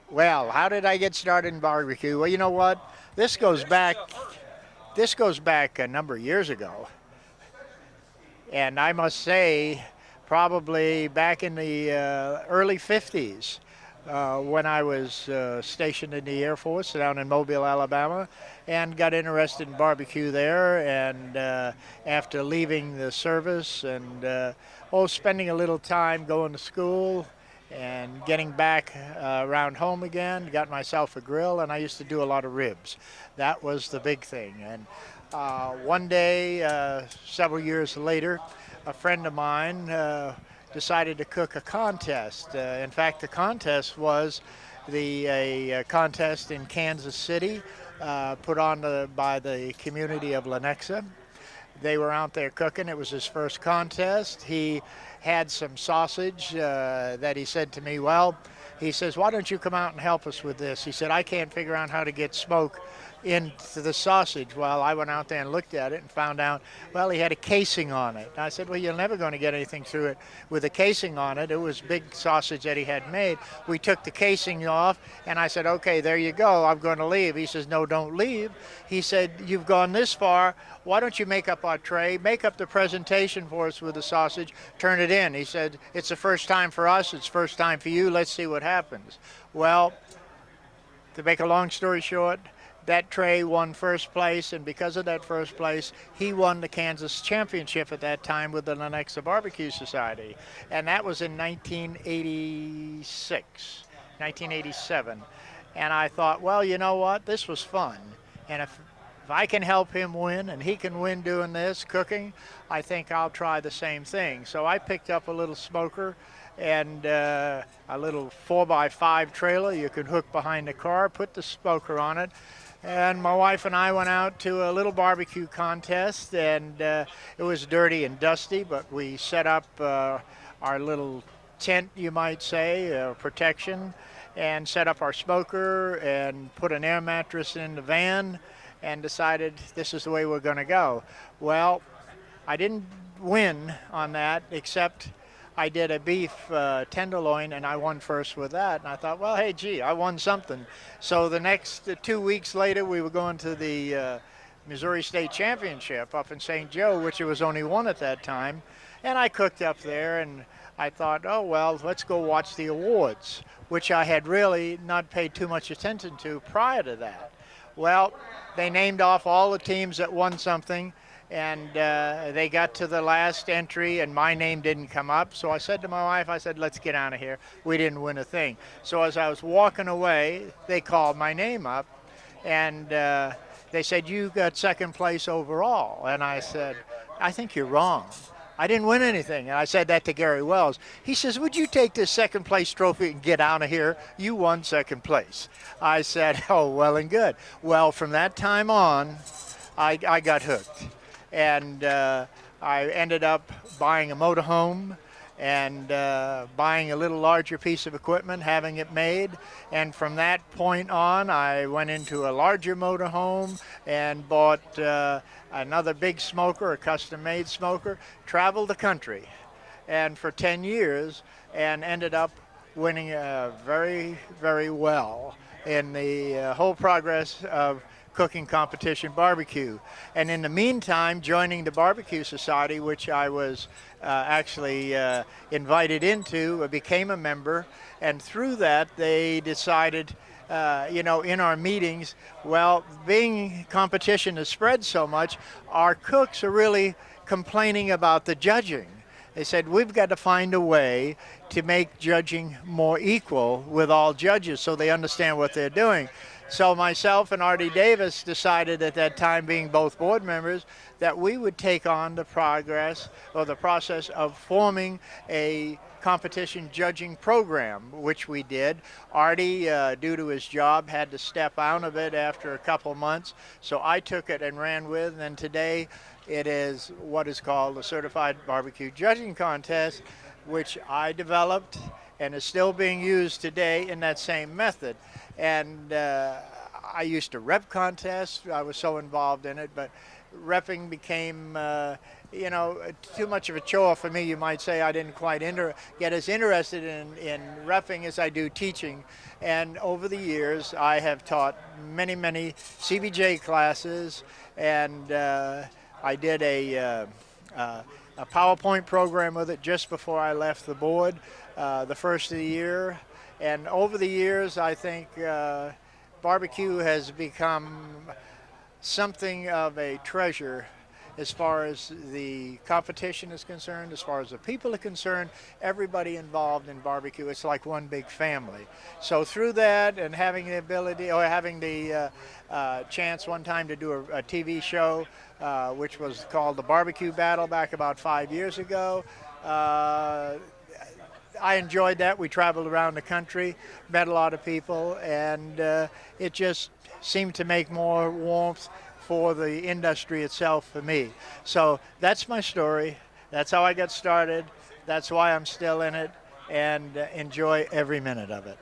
Well, how did I get started in barbecue? Well, you know what? This goes back. This goes back a number of years ago, and I must say, probably back in the early '50s, when I was stationed in the Air Force down in Mobile, Alabama, and got interested in barbecue there. And after leaving the service and spending a little time going to school and getting back around home again, got myself a grill, and I used to do a lot of ribs. That was the big thing. And one day, several years later, a friend of mine decided to cook a contest. In fact, the contest was a contest in Kansas City, put on by the community of Lenexa. They were out there cooking. It was his first contest. He had some sausage that he said to me, well, he says, why don't you come out and help us with this? He said, I can't figure out how to get smoke into the sausage. Well, I went out there and looked at it and found out, well, he had a casing on it. And I said, well, you're never going to get anything through it with a casing on it. It was big sausage that he had made. We took the casing off, and I said, okay, there you go. I'm going to leave. He says, no, don't leave. He said, you've gone this far. Why don't you make up our tray, make up the presentation for us with the sausage, turn it in. He said, it's the first time for us, it's first time for you, let's see what happens. Well, to make a long story short, that tray won first place, and because of that first place, he won the Kansas Championship at that time with the Lenexa Barbecue Society. And that was in 1986, 1987. And I thought, well, you know what? This was fun. And if I can help him win and he can win doing this, cooking, I think I'll try the same thing. So I picked up a little smoker and a little 4x5 trailer you could hook behind the car, put the smoker on it. And my wife and I went out to a little barbecue contest, and it was dirty and dusty, but we set up our little tent, you might say, protection, and set up our smoker and put an air mattress in the van and decided this is the way we're going to go. Well, I didn't win on that, except I did a beef tenderloin, and I won first with that. And I thought, well, hey, gee, I won something. So the next 2 weeks later, we were going to the Missouri State Championship up in St. Joe, which it was only one at that time. And I cooked up there, and I thought, oh, well, let's go watch the awards, which I had really not paid too much attention to prior to that. Well, they named off all the teams that won something, and they got to the last entry, and my name didn't come up. So I said to my wife, I said, let's get out of here. We didn't win a thing. So as I was walking away, they called my name up, and they said, you got second place overall. And I said, I think you're wrong. I didn't win anything. And I said that to Gary Wells. He says, would you take this second place trophy and get out of here? You won second place. I said, oh, well and good. Well, from that time on, I got hooked. And I ended up buying a motorhome and buying a little larger piece of equipment, having it made. And from that point on, I went into a larger motorhome and bought another big smoker, a custom-made smoker, traveled the country, and for 10 years, and ended up winning very, very well in the whole progress of cooking competition barbecue. And in the meantime, joining the Barbecue Society, which I was actually invited into, became a member, and through that they decided, in our meetings, well, being competition has spread so much, our cooks are really complaining about the judging. They said, we've got to find a way to make judging more equal with all judges so they understand what they're doing. So myself and Artie Davis decided at that time, being both board members, that we would take on the progress or the process of forming a competition judging program, which we did. Artie, due to his job, had to step out of it after a couple months, so I took it and ran with, and today it is what is called the Certified Barbecue Judging Contest, which I developed and is still being used today in that same method. And I used to rep contests. I was so involved in it, but repping became you know, too much of a chore for me. You might say I didn't quite get as interested in roughing as I do teaching. And over the years, I have taught many CBJ classes, and I did a PowerPoint program with it just before I left the board, the first of the year. And over the years, I think barbecue has become something of a treasure as far as the competition is concerned, as far as the people are concerned, everybody involved in barbecue, it's like one big family. So through that and having the ability or having the chance one time to do a TV show, which was called The Barbecue Battle back about 5 years ago, I enjoyed that. We traveled around the country, met a lot of people, and it just seemed to make more warmth for the industry itself for me. So that's my story. That's how I got started. That's why I'm still in it and enjoy every minute of it.